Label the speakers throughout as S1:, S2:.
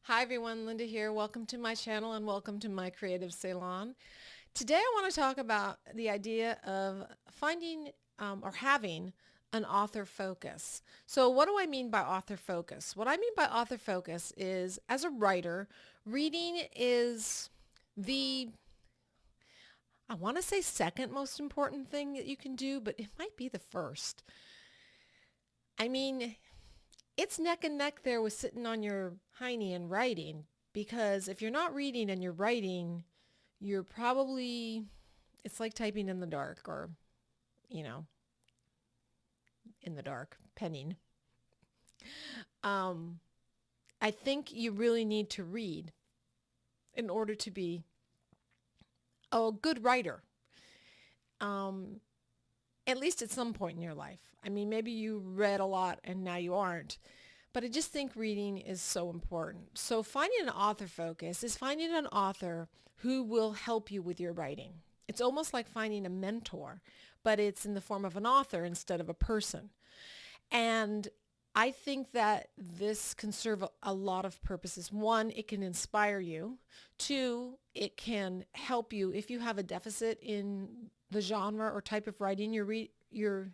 S1: Hi everyone, Linda here. Welcome to my channel and welcome to my creative salon. Today I want to talk about the idea of finding or having an author focus. So what do I mean by author focus? What I mean by author focus is, as a writer, reading is the, I want to say, second most important thing that you can do, but it might be the first. I mean, it's neck and neck there with sitting on your hiney and writing, because if you're not reading and you're writing, you're probably, it's like typing in the dark, or, you know, in the dark, penning. Um, I think you really need to read in order to be a good writer, um, at least at some point in your life. I mean, maybe you read a lot and now you aren't. But I just think reading is so important. So finding an author focus is finding an author who will help you with your writing. It's almost like finding a mentor, but it's in the form of an author instead of a person. And I think that this can serve a lot of purposes. One, it can inspire you. Two, it can help you if you have a deficit in the genre or type of writing your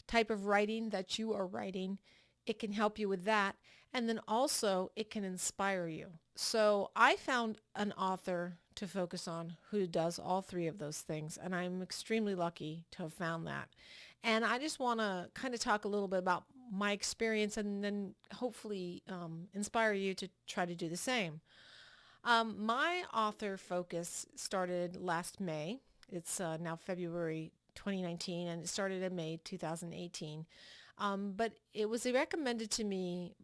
S1: type of writing that you are writing. It can help you with that. And then also it can inspire you. So I found an author to focus on who does all three of those things. And I'm extremely lucky to have found that. And I just want to kind of talk a little bit about my experience and then hopefully inspire you to try to do the same. My author focus started last May. It's now February 2019, and it started in May 2018. But it was recommended to me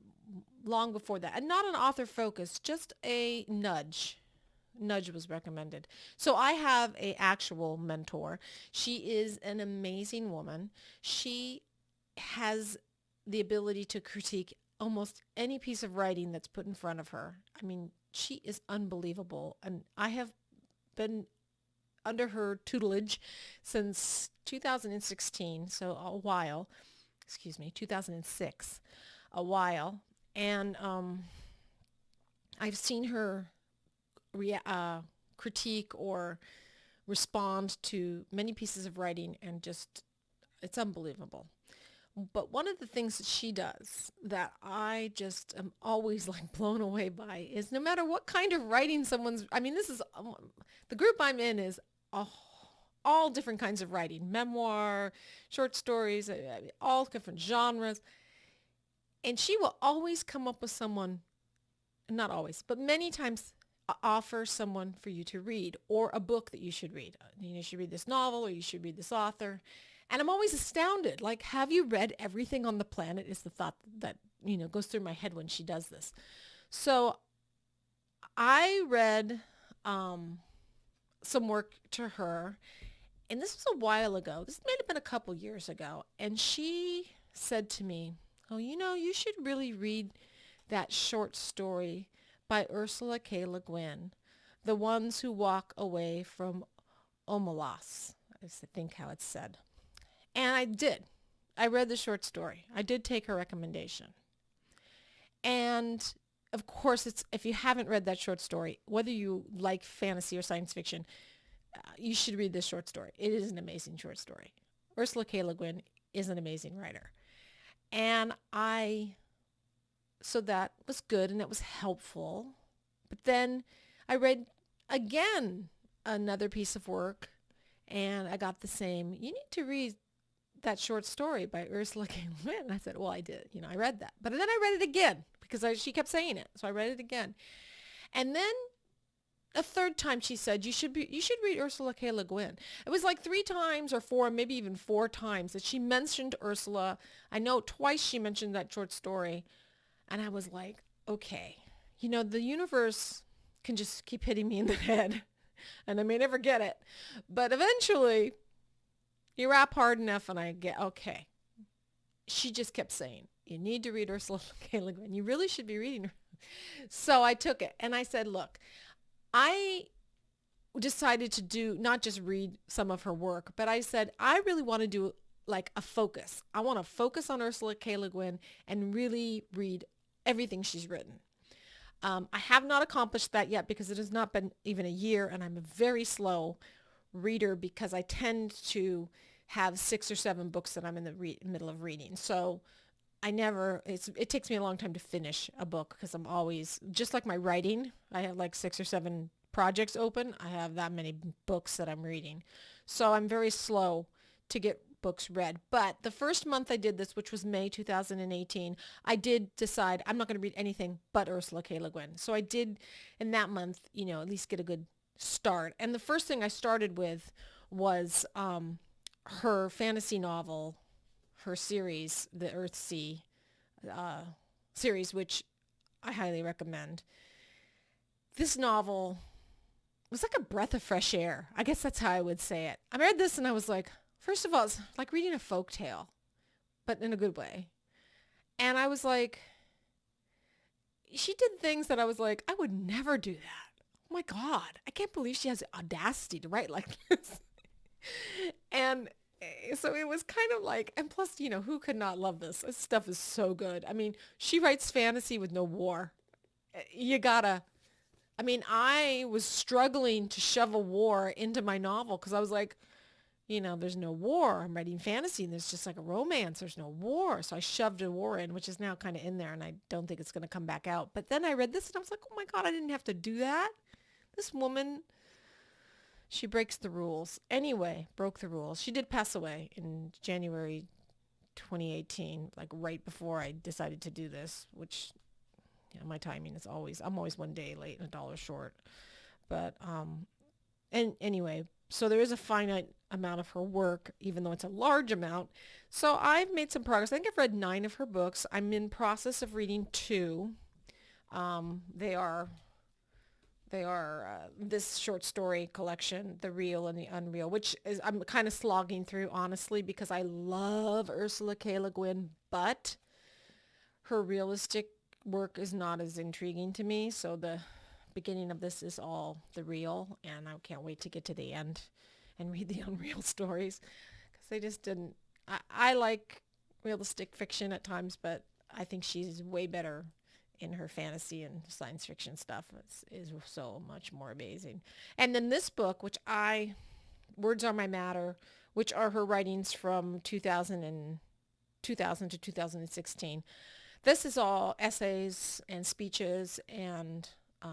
S1: long before that. And not an author focus, just a nudge. Nudge was recommended. So I have a actual mentor. She is an amazing woman. She has the ability to critique almost any piece of writing that's put in front of her. I mean, she is unbelievable. And I have been under her tutelage since 2016, so a while. 2006, a while. And I've seen her critique or respond to many pieces of writing, and just, it's unbelievable. But one of the things that she does that I just am always like blown away by is, no matter what kind of writing I mean, this is, the group I'm in is all different kinds of writing, memoir, short stories, all different genres. And she will always come up with someone, not always, but many times offer someone for you to read, or a book that you should read. You should read this novel, or you should read this author. And I'm always astounded. Like, have you read everything on the planet is the thought that, goes through my head when she does this. So I read some work to her, and this was a while ago. This may have been a couple years ago. And she said to me, oh, you should really read that short story by Ursula K Le Guin, The Ones Who Walk Away from Omelas, is I think how it's said. And I did. I read the short story. I did take her recommendation. And of course, if you haven't read that short story, whether you like fantasy or science fiction, you should read this short story. It is an amazing short story. Ursula K Le Guin is an amazing writer. And so that was good and that was helpful. But then I read again another piece of work, and I got the same, you need to read that short story by Ursula K Le Guin. And I said, well, I did. I read that. But then I read it again because she kept saying it. So I read it again. And then a third time she said, you should read Ursula K Le Guin. It was like 3 times or 4, maybe even 4 times that she mentioned Ursula. I know twice she mentioned that short story. And I was like, okay, the universe can just keep hitting me in the head, and I may never get it. But eventually you rap hard enough and I get, okay. She just kept saying, you need to read Ursula K Le Guin. You really should be reading her. So I took it and I said, look, I decided to not just read some of her work, but I said, I really want to do like a focus. I want to focus on Ursula K Le Guin and really read everything she's written. I have not accomplished that yet because it has not been even a year, and I'm a very slow reader because I tend to have 6 or 7 books that I'm in the middle of reading. So it takes me a long time to finish a book because I'm always, just like my writing, I have like 6 or 7 projects open. I have that many books that I'm reading. So I'm very slow to get books read. But the first month I did this, which was May 2018, I did decide I'm not going to read anything but Ursula K Le Guin. So I did in that month, at least get a good start. And the first thing I started with was her fantasy novel, her series, the Earthsea uh, series, which I highly recommend. This novel was like a breath of fresh air. I guess that's how I would say it. I read this and I was like, first of all, it's like reading a folk tale, but in a good way. And I was like, she did things that I was like, I would never do that. Oh my God, I can't believe she has the audacity to write like this. And so it was kind of like, and plus, who could not love this? This stuff is so good. I mean, she writes fantasy with no war. You gotta, I was struggling to shove a war into my novel because I was like, there's no war. I'm writing fantasy and there's just like a romance. There's no war. So I shoved a war in, which is now kind of in there and I don't think it's going to come back out. But then I read this and I was like, oh my God, I didn't have to do that. This woman, she breaks the rules. Anyway, broke the rules. She did pass away in January 2018, like right before I decided to do this, which my timing is I'm always one day late and $1 short. But, and anyway, so there is a finite amount of her work, even though it's a large amount. So I've made some progress. I think I've read 9 of her books. I'm in process of reading 2. They are this short story collection, The Real and the Unreal, which is I'm kind of slogging through, honestly, because I love Ursula K Le Guin, but her realistic work is not as intriguing to me. So the beginning of this is all the real, and I can't wait to get to the end and read the unreal stories because they just didn't. I like realistic fiction at times, but I think she's way better in her fantasy and science fiction stuff. Is so much more amazing. And then this book, Words Are My Matter, which are her writings from 2000 to 2016. This is all essays and speeches and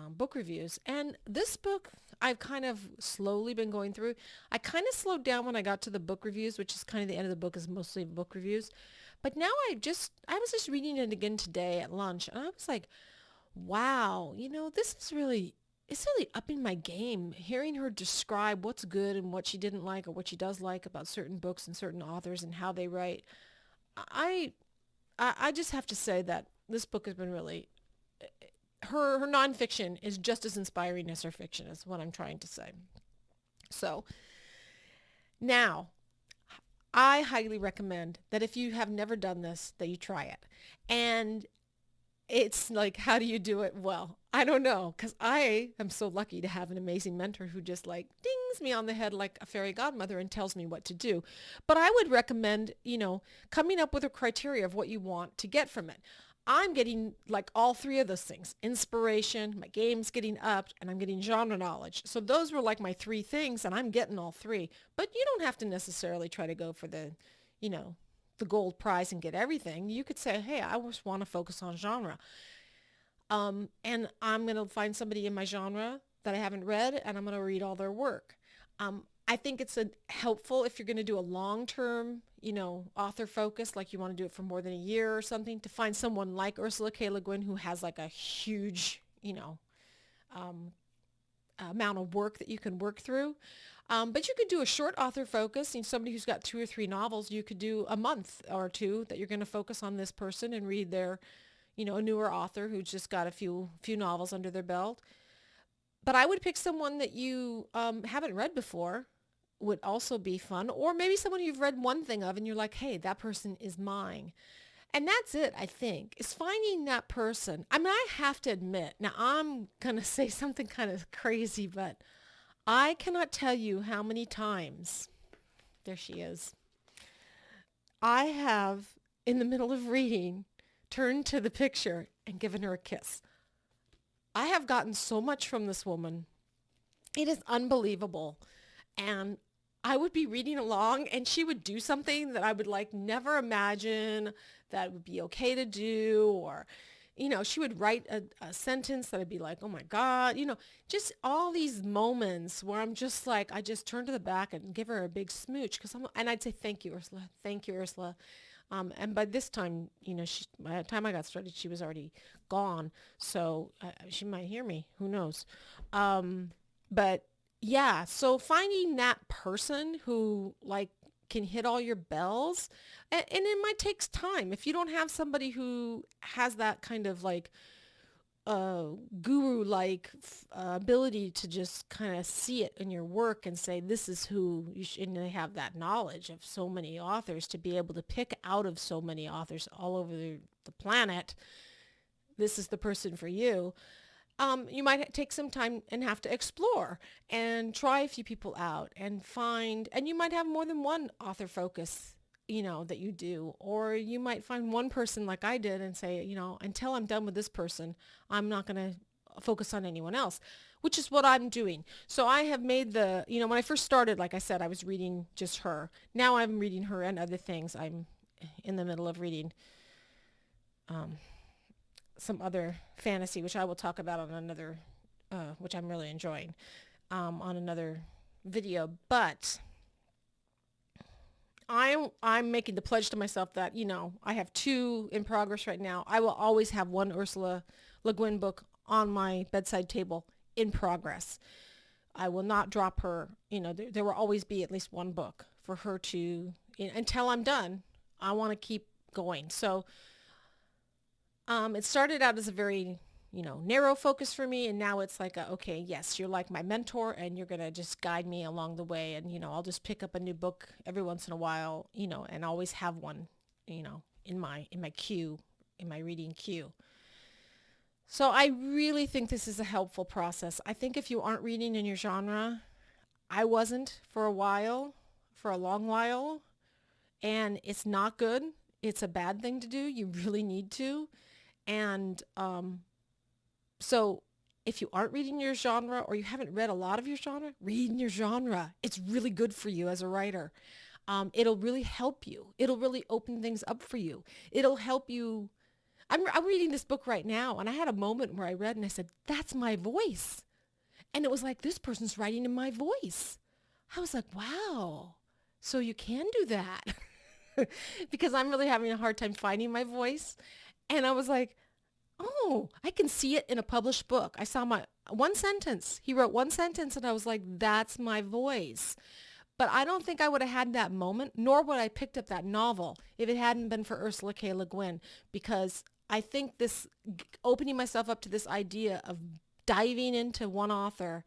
S1: book reviews. And this book, I've kind of slowly been going through. I kind of slowed down when I got to the book reviews, which is kind of the end of the book is mostly book reviews. But now I was just reading it again today at lunch, and I was like, wow, this is it's really upping my game, hearing her describe what's good and what she didn't like or what she does like about certain books and certain authors and how they write. I just have to say that this book has been really, her nonfiction is just as inspiring as her fiction is what I'm trying to say. So now I highly recommend that if you have never done this, that you try it. And it's like, how do you do it? Well, I don't know, because I am so lucky to have an amazing mentor who just like dings me on the head like a fairy godmother and tells me what to do. But I would recommend, coming up with a criteria of what you want to get from it. I'm getting like all 3 of those things: inspiration, my game's getting upped, and I'm getting genre knowledge. So those were like my 3 things, and I'm getting all 3. But you don't have to necessarily try to go for the gold prize and get everything. You could say, hey, I just want to focus on genre. And I'm going to find somebody in my genre that I haven't read, and I'm going to read all their work. I think it's helpful if you're going to do a long-term, author focus, like you want to do it for more than a year or something, to find someone like Ursula K Le Guin who has like a huge, amount of work that you can work through. But you could do a short author focus. Somebody who's got 2 or 3 novels, you could do a month or 2 that you're going to focus on this person and read their, a newer author who's just got a few novels under their belt. But I would pick someone that you haven't read before, would also be fun. Or maybe someone you've read one thing of and you're like, hey, that person is mine. And that's it, I think, is finding that person. I mean, I have to admit, now I'm going to say something kind of crazy, but I cannot tell you how many times, there she is, I have, in the middle of reading, turned to the picture and given her a kiss. I have gotten so much from this woman. It is unbelievable. And I would be reading along and she would do something that I would like never imagine that would be okay to do, or she would write a sentence that I'd be like, oh my God, just all these moments where I'm just like, I just turn to the back and give her a big smooch and I'd say, thank you, Ursula. Thank you, Ursula. And by this time, by the time I got started, she was already gone. So she might hear me. Who knows? But yeah, so finding that person who like can hit all your bells, and it might take time. If you don't have somebody who has that kind of like guru like ability to just kind of see it in your work and say this is who you should, and they have that knowledge of so many authors to be able to pick out of so many authors all over the planet, this is the person for you. You might take some time and have to explore and try a few people out and find, and you might have more than one author focus, that you do, or you might find one person like I did and say, until I'm done with this person, I'm not going to focus on anyone else, which is what I'm doing. So I have made when I first started, like I said, I was reading just her. Now I'm reading her and other things. I'm in the middle of reading some other fantasy, which I will talk about on another, which I'm really enjoying, on another video. But I'm making the pledge to myself that, I have 2 in progress right now. I will always have one Ursula Le Guin book on my bedside table in progress. I will not drop her. There will always be at least one book for her to, until I'm done. I want to keep going. So it started out as a very, narrow focus for me. And now it's like, okay, yes, you're like my mentor and you're going to just guide me along the way. And, I'll just pick up a new book every once in a while, and always have one, in my queue, in my reading queue. So I really think this is a helpful process. I think if you aren't reading in your genre, I wasn't for a while, for a long while, and it's not good. It's a bad thing to do. You really need to. And so if you aren't reading your genre, or you haven't read a lot of your genre, read in your genre. It's really good for you as a writer. It'll really help you. It'll really open things up for you. It'll help you. I'm reading this book right now, and I had a moment where I read and I said, that's my voice. And it was like, this person's writing in my voice. I was like, wow, so you can do that. Because I'm really having a hard time finding my voice. And I was like, oh, I can see it in a published book. I saw my one sentence. He wrote one sentence and I was like, that's my voice. But I don't think I would have had that moment, nor would I have picked up that novel if it hadn't been for Ursula K Le Guin, because I think this opening myself up to this idea of diving into one author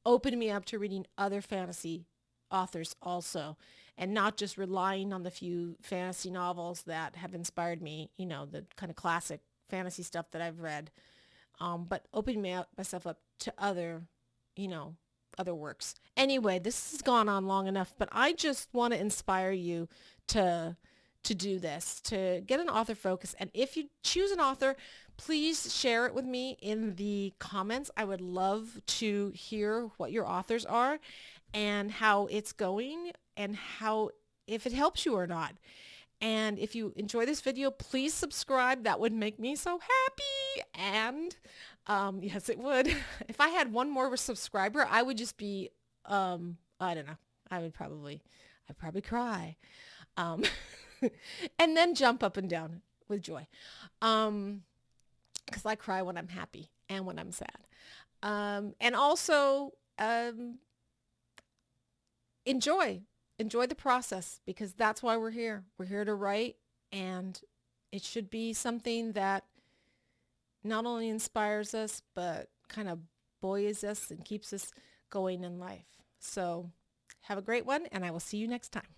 S1: opened me up to reading other fantasy authors also, and not just relying on the few fantasy novels that have inspired me, the kind of classic fantasy stuff that I've read, but opening myself up to other, other works. Anyway, this has gone on long enough, but I just want to inspire you to do this, to get an author focus. And if you choose an author, please share it with me in the comments. I would love to hear what your authors are and how it's going, and how, if it helps you or not. And if you enjoy this video, please subscribe. That would make me so happy. And yes, it would. If I had one more subscriber, I would just be, I don't know. I'd probably cry. And then jump up and down with joy. Because I cry when I'm happy and when I'm sad. And also, enjoy the process, because that's why we're here. We're here to write, and it should be something that not only inspires us, but kind of buoys us and keeps us going in life. So have a great one, and I will see you next time.